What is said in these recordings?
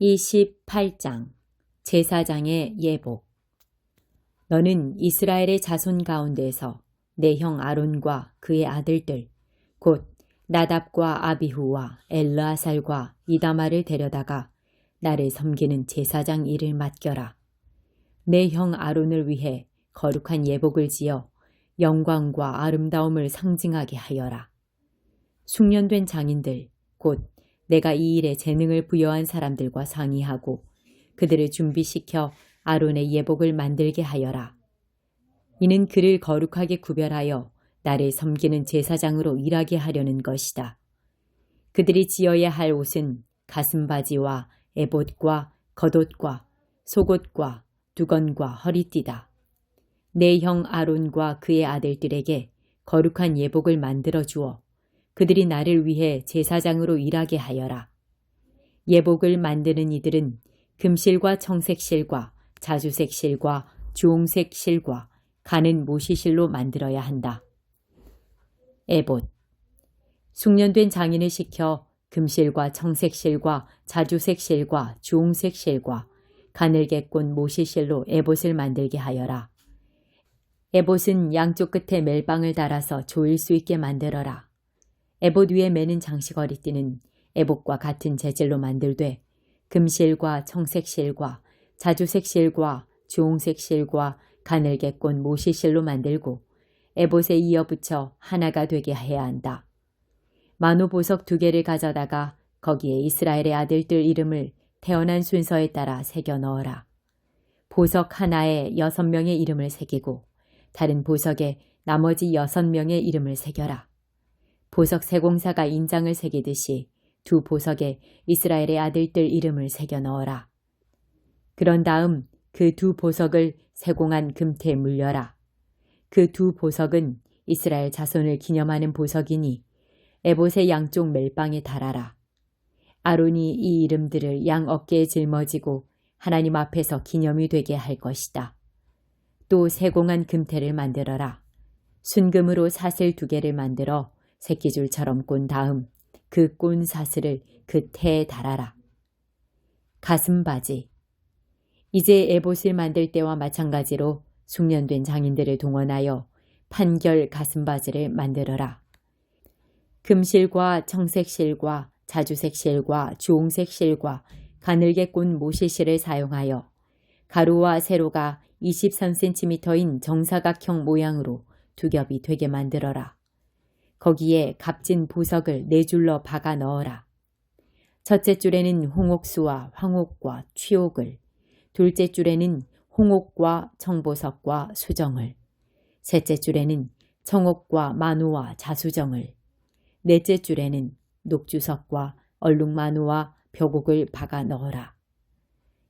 28장 제사장의 예복. 너는 이스라엘의 자손 가운데서 내 형 아론과 그의 아들들 곧 나답과 아비후와 엘르아살과 이다마를 데려다가 나를 섬기는 제사장 일을 맡겨라. 내 형 아론을 위해 거룩한 예복을 지어 영광과 아름다움을 상징하게 하여라. 숙련된 장인들 곧 내가 이 일에 재능을 부여한 사람들과 상의하고 그들을 준비시켜 아론의 예복을 만들게 하여라. 이는 그를 거룩하게 구별하여 나를 섬기는 제사장으로 일하게 하려는 것이다. 그들이 지어야 할 옷은 가슴바지와 에봇과 겉옷과 속옷과 두건과 허리띠다. 내 형 아론과 그의 아들들에게 거룩한 예복을 만들어 주어 그들이 나를 위해 제사장으로 일하게 하여라. 예복을 만드는 이들은 금실과 청색실과 자주색실과 주홍색실과 가는 모시실로 만들어야 한다. 에봇. 숙련된 장인을 시켜 금실과 청색실과 자주색실과 주홍색실과 가늘게 꼰 모시실로 에봇을 만들게 하여라. 에봇은 양쪽 끝에 멜빵을 달아서 조일 수 있게 만들어라. 에봇 위에 매는 장식 허리띠는 에봇과 같은 재질로 만들되 금실과 청색실과 자주색실과 주홍색실과 가늘게 꼰 모시실로 만들고 에봇에 이어붙여 하나가 되게 해야 한다. 마노 보석 2개를 가져다가 거기에 이스라엘의 아들들 이름을 태어난 순서에 따라 새겨 넣어라. 보석 하나에 6명의 이름을 새기고 다른 보석에 나머지 6명의 이름을 새겨라. 보석 세공사가 인장을 새기듯이 2 보석에 이스라엘의 아들들 이름을 새겨 넣어라. 그런 다음 그 2 보석을 세공한 금태에 물려라. 그 2 보석은 이스라엘 자손을 기념하는 보석이니 에봇의 양쪽 멜빵에 달아라. 아론이 이 이름들을 양 어깨에 짊어지고 하나님 앞에서 기념이 되게 할 것이다. 또 세공한 금태를 만들어라. 순금으로 사슬 2개를 만들어 새끼줄처럼 꼰 다음 그 꼰 사슬을 그 태에 달아라. 가슴바지. 이제 에봇을 만들 때와 마찬가지로 숙련된 장인들을 동원하여 판결 가슴바지를 만들어라. 금실과 청색실과 자주색실과 주홍색실과 가늘게 꼰 모시실을 사용하여 가루와 세로가 23cm인 정사각형 모양으로 2겹이 되게 만들어라. 거기에 값진 보석을 4줄로 박아 넣어라. 첫째 줄에는 홍옥수와 황옥과 취옥을, 둘째 줄에는 홍옥과 청보석과 수정을, 셋째 줄에는 청옥과 마누와 자수정을, 넷째 줄에는 녹주석과 얼룩마누와 벽옥을 박아 넣어라.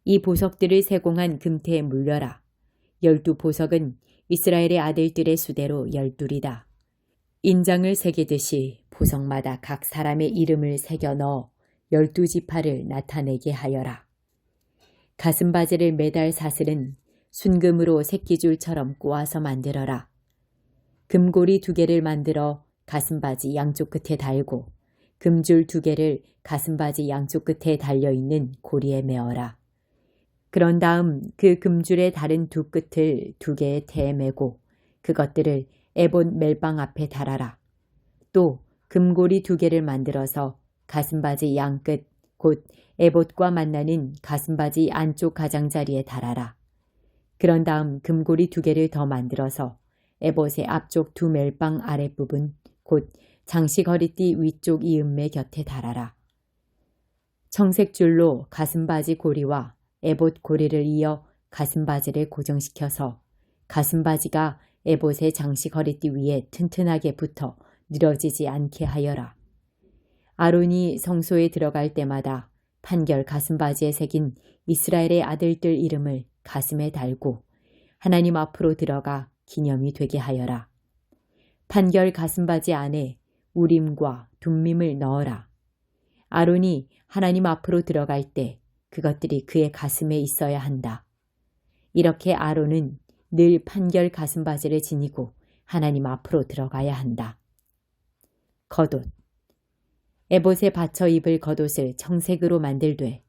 이 보석들을 세공한 금태에 물려라. 12보석은 이스라엘의 아들들의 수대로 12이다. 인장을 새기듯이 보석마다 각 사람의 이름을 새겨 넣어 12지파를 나타내게 하여라. 가슴바지를 매달 사슬은 순금으로 새끼줄처럼 꼬아서 만들어라. 금고리 2개를 만들어 가슴바지 양쪽 끝에 달고 금줄 2개를 가슴바지 양쪽 끝에 달려있는 고리에 메어라. 그런 다음 그 금줄의 다른 2 끝을 2개의 태에 메고 그것들을 에봇 멜빵 앞에 달아라. 또 금고리 2개를 만들어서 가슴바지 양끝 곧 에봇과 만나는 가슴바지 안쪽 가장자리에 달아라. 그런 다음 금고리 2개를 더 만들어서 에봇의 앞쪽 2 멜빵 아랫부분 곧 장식 허리띠 위쪽 이음매 곁에 달아라. 청색줄로 가슴바지 고리와 에봇 고리를 이어 가슴바지를 고정시켜서 가슴바지가 에봇의 장식 허리띠 위에 튼튼하게 붙어 늘어지지 않게 하여라. 아론이 성소에 들어갈 때마다 판결 가슴바지에 새긴 이스라엘의 아들들 이름을 가슴에 달고 하나님 앞으로 들어가 기념이 되게 하여라. 판결 가슴바지 안에 우림과 둠밈을 넣어라. 아론이 하나님 앞으로 들어갈 때 그것들이 그의 가슴에 있어야 한다. 이렇게 아론은 늘 판결 가슴바지를 지니고 하나님 앞으로 들어가야 한다. 겉옷. 에봇에 받쳐 입을 겉옷을 청색으로 만들되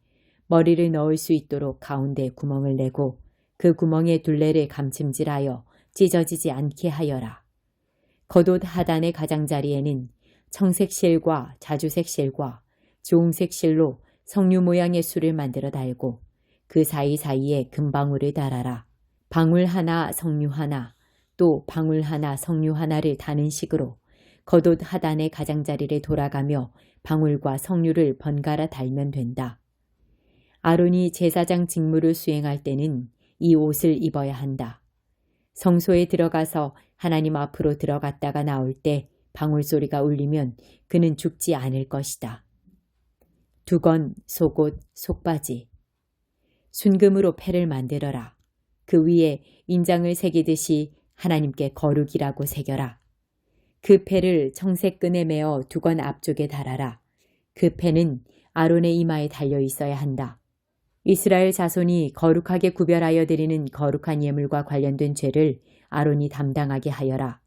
머리를 넣을 수 있도록 가운데 구멍을 내고 그 구멍에 둘레를 감침질하여 찢어지지 않게 하여라. 겉옷 하단의 가장자리에는 청색 실과 자주색 실과 주홍색 실로 석류 모양의 술을 만들어 달고 그 사이사이에 금방울을 달아라. 방울 하나 석류 하나 또 방울 하나 석류 하나를 다는 식으로 겉옷 하단의 가장자리를 돌아가며 방울과 석류를 번갈아 달면 된다. 아론이 제사장 직무를 수행할 때는 이 옷을 입어야 한다. 성소에 들어가서 하나님 앞으로 들어갔다가 나올 때 방울소리가 울리면 그는 죽지 않을 것이다. 두건, 속옷, 속바지. 순금으로 패를 만들어라. 그 위에 인장을 새기듯이 하나님께 거룩이라고 새겨라. 그 패를 청색 끈에 매어 두건 앞쪽에 달아라. 그 패는 아론의 이마에 달려 있어야 한다. 이스라엘 자손이 거룩하게 구별하여 드리는 거룩한 예물과 관련된 죄를 아론이 담당하게 하여라.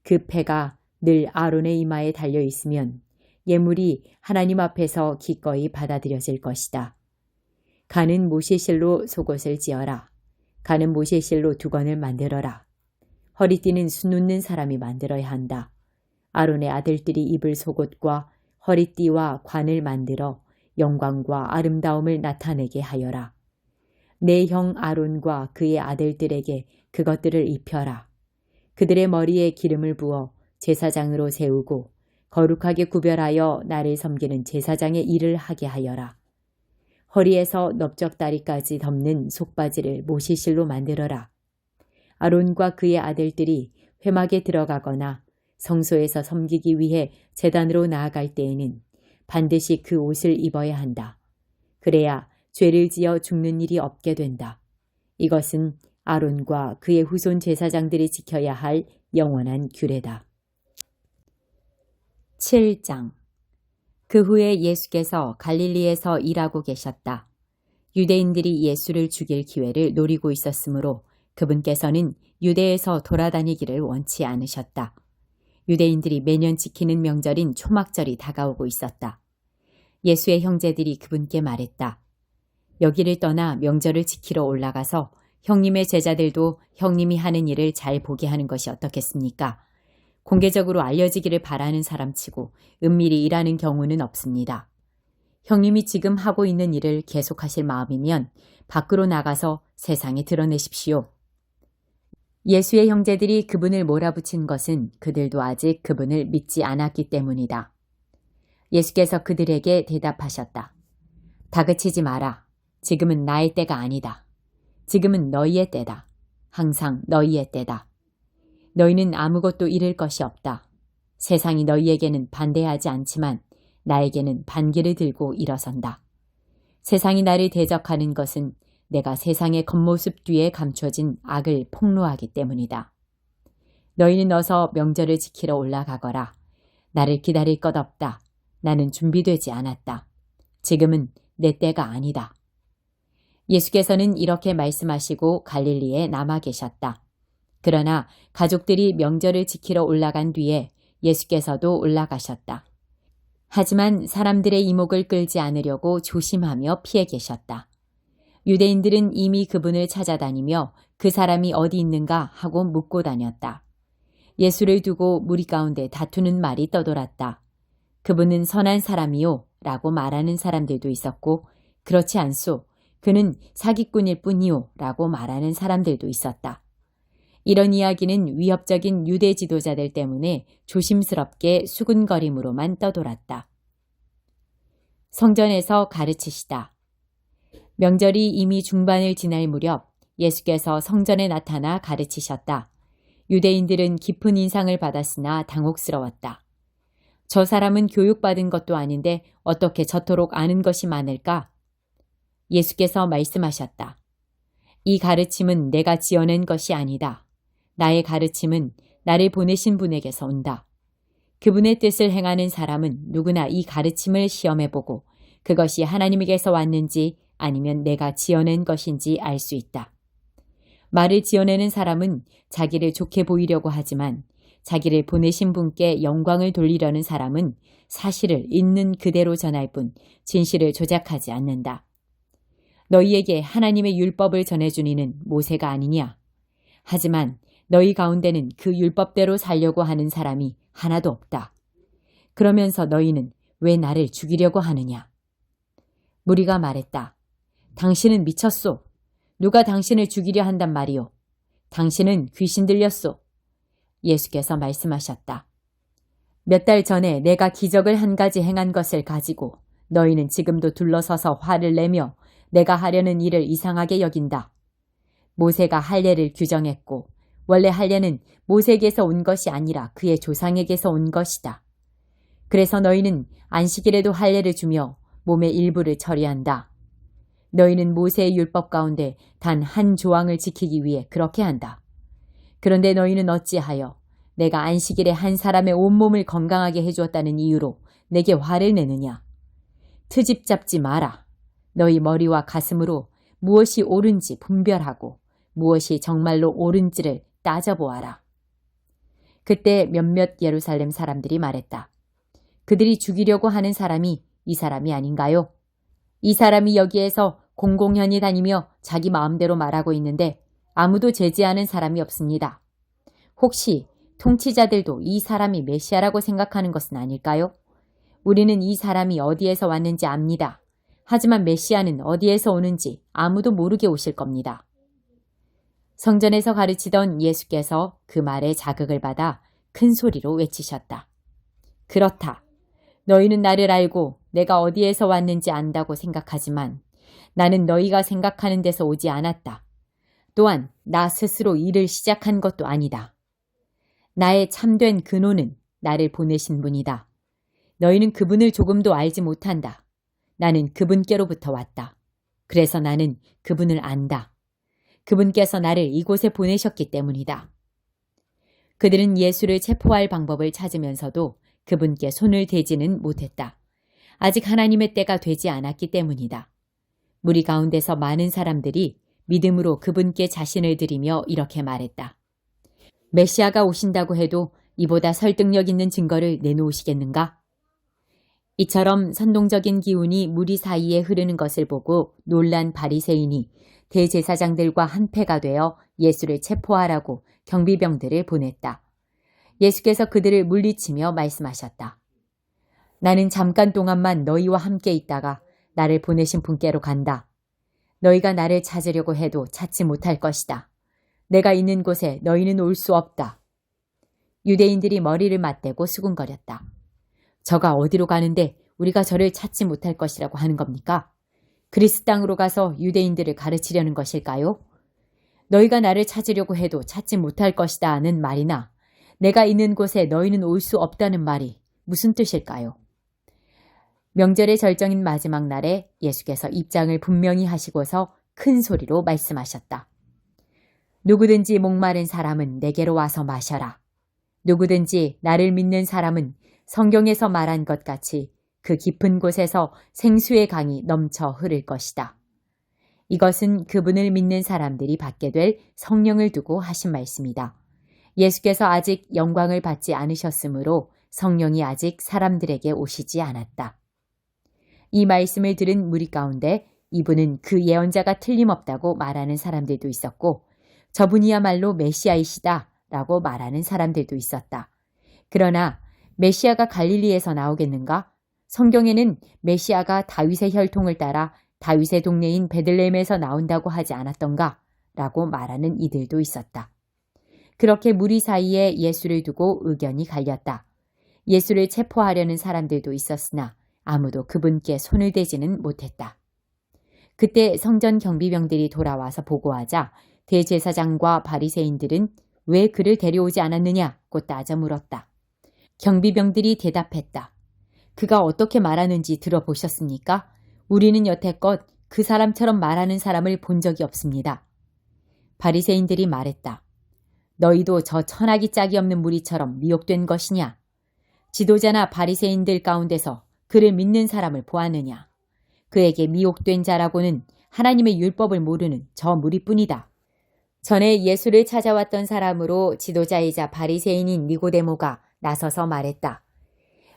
그 패가 늘 아론의 이마에 달려 있으면 예물이 하나님 앞에서 기꺼이 받아들여질 것이다. 가는 모시실로 속옷을 지어라. 가는 모시실로 두건을 만들어라. 허리띠는 수놓는 사람이 만들어야 한다. 아론의 아들들이 입을 속옷과 허리띠와 관을 만들어 영광과 아름다움을 나타내게 하여라. 내 형 아론과 그의 아들들에게 그것들을 입혀라. 그들의 머리에 기름을 부어 제사장으로 세우고 거룩하게 구별하여 나를 섬기는 제사장의 일을 하게 하여라. 허리에서 넓적다리까지 덮는 속바지를 모시실로 만들어라. 아론과 그의 아들들이 회막에 들어가거나 성소에서 섬기기 위해 제단으로 나아갈 때에는 반드시 그 옷을 입어야 한다. 그래야 죄를 지어 죽는 일이 없게 된다. 이것은 아론과 그의 후손 제사장들이 지켜야 할 영원한 규례다. 7장. 그 후에 예수께서 갈릴리에서 일하고 계셨다. 유대인들이 예수를 죽일 기회를 노리고 있었으므로 그분께서는 유대에서 돌아다니기를 원치 않으셨다. 유대인들이 매년 지키는 명절인 초막절이 다가오고 있었다. 예수의 형제들이 그분께 말했다. 여기를 떠나 명절을 지키러 올라가서 형님의 제자들도 형님이 하는 일을 잘 보게 하는 것이 어떻겠습니까? 공개적으로 알려지기를 바라는 사람치고 은밀히 일하는 경우는 없습니다. 형님이 지금 하고 있는 일을 계속하실 마음이면 밖으로 나가서 세상에 드러내십시오. 예수의 형제들이 그분을 몰아붙인 것은 그들도 아직 그분을 믿지 않았기 때문이다. 예수께서 그들에게 대답하셨다. 다그치지 마라. 지금은 나의 때가 아니다. 지금은 너희의 때다. 항상 너희의 때다. 너희는 아무것도 잃을 것이 없다. 세상이 너희에게는 반대하지 않지만 나에게는 반기를 들고 일어선다. 세상이 나를 대적하는 것은 내가 세상의 겉모습 뒤에 감춰진 악을 폭로하기 때문이다. 너희는 어서 명절을 지키러 올라가거라. 나를 기다릴 것 없다. 나는 준비되지 않았다. 지금은 내 때가 아니다. 예수께서는 이렇게 말씀하시고 갈릴리에 남아 계셨다. 그러나 가족들이 명절을 지키러 올라간 뒤에 예수께서도 올라가셨다. 하지만 사람들의 이목을 끌지 않으려고 조심하며 피해 계셨다. 유대인들은 이미 그분을 찾아다니며 그 사람이 어디 있는가 하고 묻고 다녔다. 예수를 두고 무리 가운데 다투는 말이 떠돌았다. 그분은 선한 사람이요 라고 말하는 사람들도 있었고 그렇지 않소. 그는 사기꾼일 뿐이요 라고 말하는 사람들도 있었다. 이런 이야기는 위협적인 유대 지도자들 때문에 조심스럽게 수군거림으로만 떠돌았다. 성전에서 가르치시다. 명절이 이미 중반을 지날 무렵 예수께서 성전에 나타나 가르치셨다. 유대인들은 깊은 인상을 받았으나 당혹스러웠다. 저 사람은 교육받은 것도 아닌데 어떻게 저토록 아는 것이 많을까? 예수께서 말씀하셨다. 이 가르침은 내가 지어낸 것이 아니다. 나의 가르침은 나를 보내신 분에게서 온다. 그분의 뜻을 행하는 사람은 누구나 이 가르침을 시험해보고 그것이 하나님에게서 왔는지 아니면 내가 지어낸 것인지 알 수 있다. 말을 지어내는 사람은 자기를 좋게 보이려고 하지만 자기를 보내신 분께 영광을 돌리려는 사람은 사실을 있는 그대로 전할 뿐 진실을 조작하지 않는다. 너희에게 하나님의 율법을 전해준 이는 모세가 아니냐? 하지만 너희 가운데는 그 율법대로 살려고 하는 사람이 하나도 없다. 그러면서 너희는 왜 나를 죽이려고 하느냐? 무리가 말했다. 당신은 미쳤소. 누가 당신을 죽이려 한단 말이오. 당신은 귀신 들렸소. 예수께서 말씀하셨다. 몇 달 전에 내가 기적을 한 가지 행한 것을 가지고 너희는 지금도 둘러서서 화를 내며 내가 하려는 일을 이상하게 여긴다. 모세가 할례를 규정했고 원래 할례는 모세에게서 온 것이 아니라 그의 조상에게서 온 것이다. 그래서 너희는 안식일에도 할례를 주며 몸의 일부를 처리한다. 너희는 모세의 율법 가운데 단 한 조항을 지키기 위해 그렇게 한다. 그런데 너희는 어찌하여 내가 안식일에 한 사람의 온몸을 건강하게 해주었다는 이유로 내게 화를 내느냐? 트집 잡지 마라. 너희 머리와 가슴으로 무엇이 옳은지 분별하고 무엇이 정말로 옳은지를 따져보아라. 그때 몇몇 예루살렘 사람들이 말했다. 그들이 죽이려고 하는 사람이 이 사람이 아닌가요? 이 사람이 여기에서 공공연히 다니며 자기 마음대로 말하고 있는데 아무도 제지하는 사람이 없습니다. 혹시 통치자들도 이 사람이 메시아라고 생각하는 것은 아닐까요? 우리는 이 사람이 어디에서 왔는지 압니다. 하지만 메시아는 어디에서 오는지 아무도 모르게 오실 겁니다. 성전에서 가르치던 예수께서 그 말에 자극을 받아 큰 소리로 외치셨다. 그렇다. 너희는 나를 알고 내가 어디에서 왔는지 안다고 생각하지만 나는 너희가 생각하는 데서 오지 않았다. 또한 나 스스로 일을 시작한 것도 아니다. 나의 참된 근원은 나를 보내신 분이다. 너희는 그분을 조금도 알지 못한다. 나는 그분께로부터 왔다. 그래서 나는 그분을 안다. 그분께서 나를 이곳에 보내셨기 때문이다. 그들은 예수를 체포할 방법을 찾으면서도 그분께 손을 대지는 못했다. 아직 하나님의 때가 되지 않았기 때문이다. 무리 가운데서 많은 사람들이 믿음으로 그분께 자신을 드리며 이렇게 말했다. 메시아가 오신다고 해도 이보다 설득력 있는 증거를 내놓으시겠는가? 이처럼 선동적인 기운이 무리 사이에 흐르는 것을 보고 놀란 바리새인이 대제사장들과 한패가 되어 예수를 체포하라고 경비병들을 보냈다. 예수께서 그들을 물리치며 말씀하셨다. 나는 잠깐 동안만 너희와 함께 있다가 나를 보내신 분께로 간다. 너희가 나를 찾으려고 해도 찾지 못할 것이다. 내가 있는 곳에 너희는 올 수 없다. 유대인들이 머리를 맞대고 수군거렸다. 저가 어디로 가는데 우리가 저를 찾지 못할 것이라고 하는 겁니까? 그리스 땅으로 가서 유대인들을 가르치려는 것일까요? 너희가 나를 찾으려고 해도 찾지 못할 것이다 하는 말이나 내가 있는 곳에 너희는 올 수 없다는 말이 무슨 뜻일까요? 명절의 절정인 마지막 날에 예수께서 입장을 분명히 하시고서 큰 소리로 말씀하셨다. 누구든지 목마른 사람은 내게로 와서 마셔라. 누구든지 나를 믿는 사람은 성경에서 말한 것 같이 그 깊은 곳에서 생수의 강이 넘쳐 흐를 것이다. 이것은 그분을 믿는 사람들이 받게 될 성령을 두고 하신 말씀이다. 예수께서 아직 영광을 받지 않으셨으므로 성령이 아직 사람들에게 오시지 않았다. 이 말씀을 들은 무리 가운데 이분은 그 예언자가 틀림없다고 말하는 사람들도 있었고 저분이야말로 메시아이시다 라고 말하는 사람들도 있었다. 그러나 메시아가 갈릴리에서 나오겠는가? 성경에는 메시아가 다윗의 혈통을 따라 다윗의 동네인 베들레헴에서 나온다고 하지 않았던가? 라고 말하는 이들도 있었다. 그렇게 무리 사이에 예수를 두고 의견이 갈렸다. 예수를 체포하려는 사람들도 있었으나 아무도 그분께 손을 대지는 못했다. 그때 성전 경비병들이 돌아와서 보고하자 대제사장과 바리새인들은 왜 그를 데려오지 않았느냐고 따져 물었다. 경비병들이 대답했다. 그가 어떻게 말하는지 들어보셨습니까? 우리는 여태껏 그 사람처럼 말하는 사람을 본 적이 없습니다. 바리새인들이 말했다. 너희도 저 천하기 짝이 없는 무리처럼 미혹된 것이냐? 지도자나 바리새인들 가운데서 그를 믿는 사람을 보았느냐? 그에게 미혹된 자라고는 하나님의 율법을 모르는 저 무리뿐이다. 전에 예수를 찾아왔던 사람으로 지도자이자 바리새인인 니고데모가 나서서 말했다.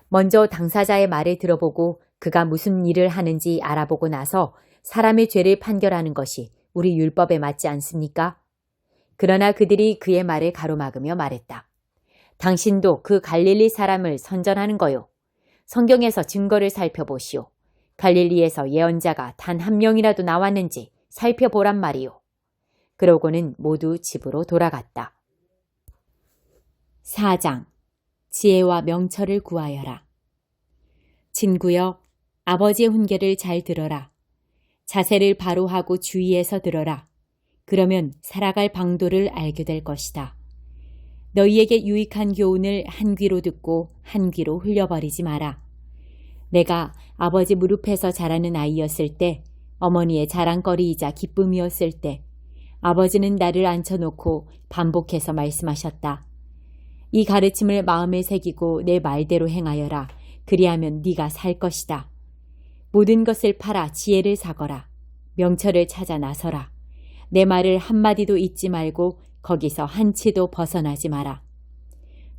먼저 당사자의 말을 들어보고 그가 무슨 일을 하는지 알아보고 나서 사람의 죄를 판결하는 것이 우리 율법에 맞지 않습니까? 그러나 그들이 그의 말을 가로막으며 말했다. 당신도 그 갈릴리 사람을 선전하는 거요. 성경에서 증거를 살펴보시오. 갈릴리에서 예언자가 단 한 명이라도 나왔는지 살펴보란 말이오. 그러고는 모두 집으로 돌아갔다. 4장. 지혜와 명철을 구하여라. 친구여, 아버지의 훈계를 잘 들어라. 자세를 바로 하고 주의해서 들어라. 그러면 살아갈 방도를 알게 될 것이다. 너희에게 유익한 교훈을 한 귀로 듣고 한 귀로 흘려버리지 마라. 내가 아버지 무릎에서 자라는 아이였을 때, 어머니의 자랑거리이자 기쁨이었을 때, 아버지는 나를 앉혀놓고 반복해서 말씀하셨다. 이 가르침을 마음에 새기고 내 말대로 행하여라. 그리하면 네가 살 것이다. 모든 것을 팔아 지혜를 사거라. 명철을 찾아 나서라. 내 말을 한마디도 잊지 말고 거기서 한치도 벗어나지 마라.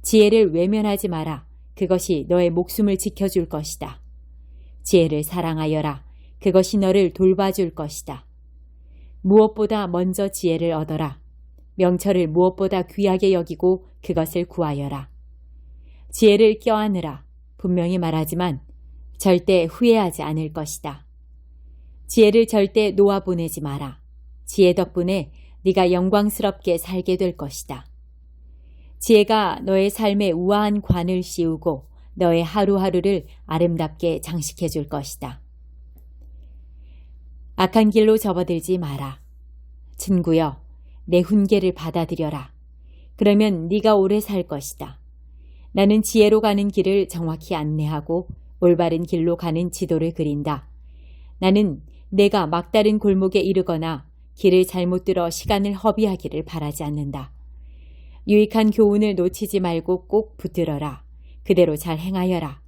지혜를 외면하지 마라. 그것이 너의 목숨을 지켜줄 것이다. 지혜를 사랑하여라. 그것이 너를 돌봐줄 것이다. 무엇보다 먼저 지혜를 얻어라. 명철을 무엇보다 귀하게 여기고 그것을 구하여라. 지혜를 껴안으라. 분명히 말하지만 절대 후회하지 않을 것이다. 지혜를 절대 놓아보내지 마라. 지혜 덕분에 네가 영광스럽게 살게 될 것이다. 지혜가 너의 삶에 우아한 관을 씌우고 너의 하루하루를 아름답게 장식해 줄 것이다. 악한 길로 접어들지 마라. 친구여, 내 훈계를 받아들여라. 그러면 네가 오래 살 것이다. 나는 지혜로 가는 길을 정확히 안내하고 올바른 길로 가는 지도를 그린다. 나는 내가 막다른 골목에 이르거나 길을 잘못 들어 시간을 허비하기를 바라지 않는다. 유익한 교훈을 놓치지 말고 꼭 붙들어라. 그대로 잘 행하여라.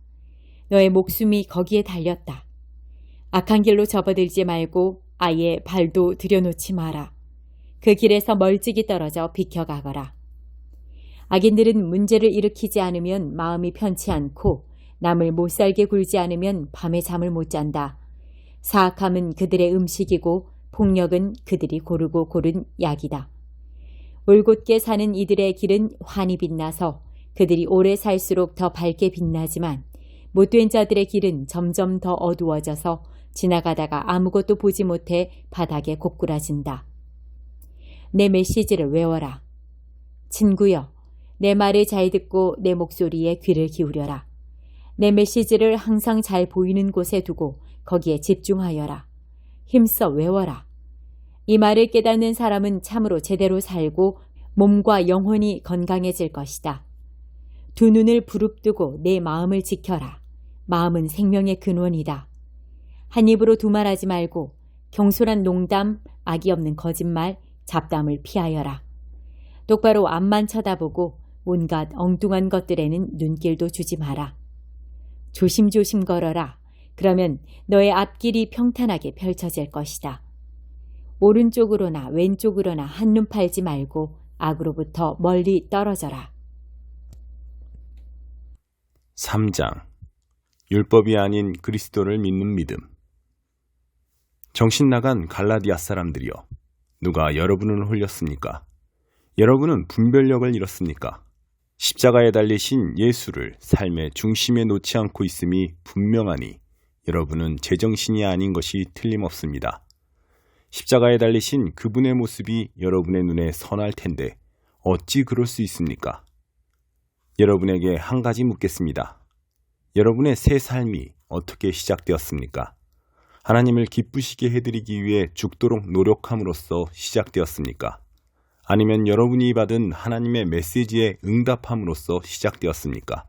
너의 목숨이 거기에 달렸다. 악한 길로 접어들지 말고 아예 발도 들여놓지 마라. 그 길에서 멀찍이 떨어져 비켜가거라. 악인들은 문제를 일으키지 않으면 마음이 편치 않고 남을 못살게 굴지 않으면 밤에 잠을 못 잔다. 사악함은 그들의 음식이고 폭력은 그들이 고르고 고른 약이다. 올곧게 사는 이들의 길은 환히 빛나서 그들이 오래 살수록 더 밝게 빛나지만 못된 자들의 길은 점점 더 어두워져서 지나가다가 아무것도 보지 못해 바닥에 고꾸라진다. 내 메시지를 외워라. 친구여, 내 말을 잘 듣고 내 목소리에 귀를 기울여라. 내 메시지를 항상 잘 보이는 곳에 두고 거기에 집중하여라. 힘써 외워라. 이 말을 깨닫는 사람은 참으로 제대로 살고 몸과 영혼이 건강해질 것이다. 두 눈을 부릅뜨고 내 마음을 지켜라. 마음은 생명의 근원이다. 한 입으로 두말하지 말고 경솔한 농담, 악이 없는 거짓말, 잡담을 피하여라. 똑바로 앞만 쳐다보고 온갖 엉뚱한 것들에는 눈길도 주지 마라. 조심조심 걸어라. 그러면 너의 앞길이 평탄하게 펼쳐질 것이다. 오른쪽으로나 왼쪽으로나 한눈 팔지 말고 악으로부터 멀리 떨어져라. 3장. 율법이 아닌 그리스도를 믿는 믿음. 정신 나간 갈라디아 사람들이여, 누가 여러분을 홀렸습니까? 여러분은 분별력을 잃었습니까? 십자가에 달리신 예수를 삶의 중심에 놓지 않고 있음이 분명하니 여러분은 제정신이 아닌 것이 틀림없습니다. 십자가에 달리신 그분의 모습이 여러분의 눈에 선할 텐데 어찌 그럴 수 있습니까? 여러분에게 한 가지 묻겠습니다. 여러분의 새 삶이 어떻게 시작되었습니까? 하나님을 기쁘시게 해드리기 위해 죽도록 노력함으로써 시작되었습니까? 아니면 여러분이 받은 하나님의 메시지에 응답함으로써 시작되었습니까?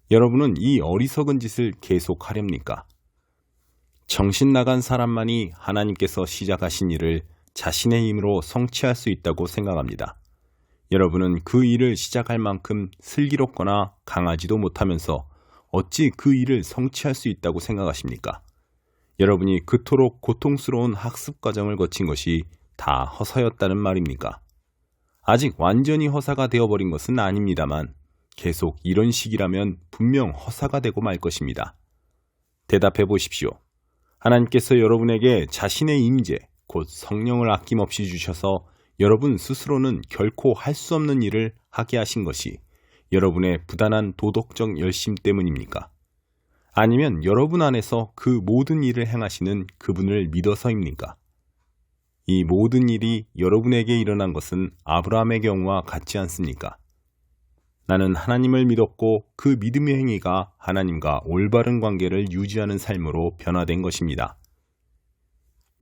여러분은 이 어리석은 짓을 계속하렵니까? 정신 나간 사람만이 하나님께서 시작하신 일을 자신의 힘으로 성취할 수 있다고 생각합니다. 여러분은 그 일을 시작할 만큼 슬기롭거나 강하지도 못하면서 어찌 그 일을 성취할 수 있다고 생각하십니까? 여러분이 그토록 고통스러운 학습 과정을 거친 것이 다 허사였다는 말입니까? 아직 완전히 허사가 되어버린 것은 아닙니다만 계속 이런 식이라면 분명 허사가 되고 말 것입니다. 대답해 보십시오. 하나님께서 여러분에게 자신의 임재, 곧 성령을 아낌없이 주셔서 여러분 스스로는 결코 할 수 없는 일을 하게 하신 것이 여러분의 부단한 도덕적 열심 때문입니까? 아니면 여러분 안에서 그 모든 일을 행하시는 그분을 믿어서입니까? 이 모든 일이 여러분에게 일어난 것은 아브라함의 경우와 같지 않습니까? 나는 하나님을 믿었고 그 믿음의 행위가 하나님과 올바른 관계를 유지하는 삶으로 변화된 것입니다.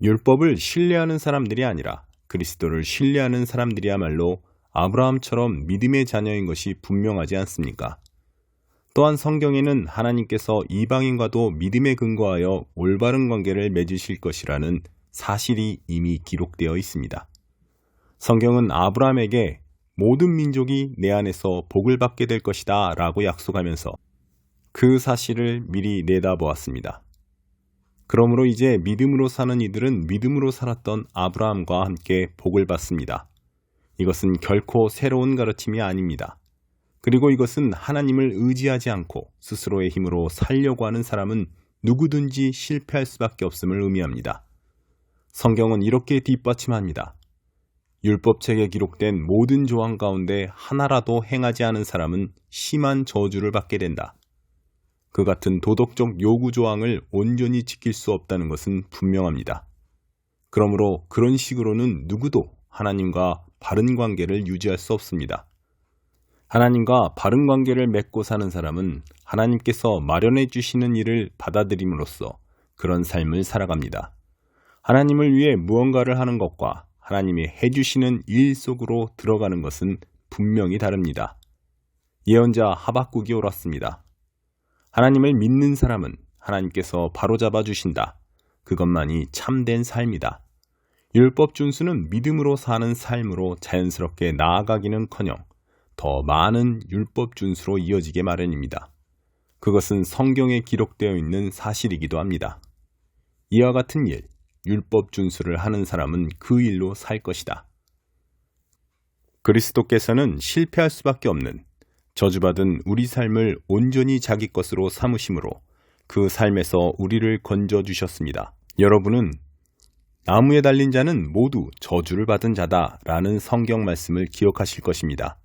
율법을 신뢰하는 사람들이 아니라 그리스도를 신뢰하는 사람들이야말로 아브라함처럼 믿음의 자녀인 것이 분명하지 않습니까? 또한 성경에는 하나님께서 이방인과도 믿음에 근거하여 올바른 관계를 맺으실 것이라는 사실이 이미 기록되어 있습니다. 성경은 아브라함에게 모든 민족이 내 안에서 복을 받게 될 것이다 라고 약속하면서 그 사실을 미리 내다보았습니다. 그러므로 이제 믿음으로 사는 이들은 믿음으로 살았던 아브라함과 함께 복을 받습니다. 이것은 결코 새로운 가르침이 아닙니다. 그리고 이것은 하나님을 의지하지 않고 스스로의 힘으로 살려고 하는 사람은 누구든지 실패할 수밖에 없음을 의미합니다. 성경은 이렇게 뒷받침합니다. 율법책에 기록된 모든 조항 가운데 하나라도 행하지 않은 사람은 심한 저주를 받게 된다. 그 같은 도덕적 요구 조항을 온전히 지킬 수 없다는 것은 분명합니다. 그러므로 그런 식으로는 누구도 하나님과 바른 관계를 유지할 수 없습니다. 하나님과 바른 관계를 맺고 사는 사람은 하나님께서 마련해 주시는 일을 받아들임으로써 그런 삶을 살아갑니다. 하나님을 위해 무언가를 하는 것과 하나님이 해주시는 일 속으로 들어가는 것은 분명히 다릅니다. 예언자 하박국이 옳았습니다. 하나님을 믿는 사람은 하나님께서 바로잡아 주신다. 그것만이 참된 삶이다. 율법 준수는 믿음으로 사는 삶으로 자연스럽게 나아가기는커녕 더 많은 율법 준수로 이어지게 마련입니다. 그것은 성경에 기록되어 있는 사실이기도 합니다. 이와 같은 일, 율법 준수를 하는 사람은 그 일로 살 것이다. 그리스도께서는 실패할 수밖에 없는 저주받은 우리 삶을 온전히 자기 것으로 삼으심으로 그 삶에서 우리를 건져주셨습니다. 여러분은 나무에 달린 자는 모두 저주를 받은 자다 라는 성경 말씀을 기억하실 것입니다.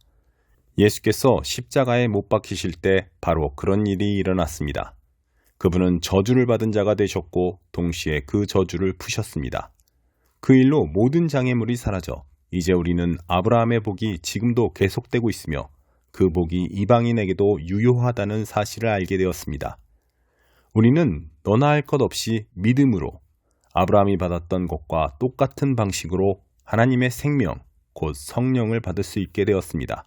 예수께서 십자가에 못 박히실 때 바로 그런 일이 일어났습니다. 그분은 저주를 받은 자가 되셨고 동시에 그 저주를 푸셨습니다. 그 일로 모든 장애물이 사라져 이제 우리는 아브라함의 복이 지금도 계속되고 있으며 그 복이 이방인에게도 유효하다는 사실을 알게 되었습니다. 우리는 너나 할 것 없이 믿음으로 아브라함이 받았던 것과 똑같은 방식으로 하나님의 생명, 곧 성령을 받을 수 있게 되었습니다.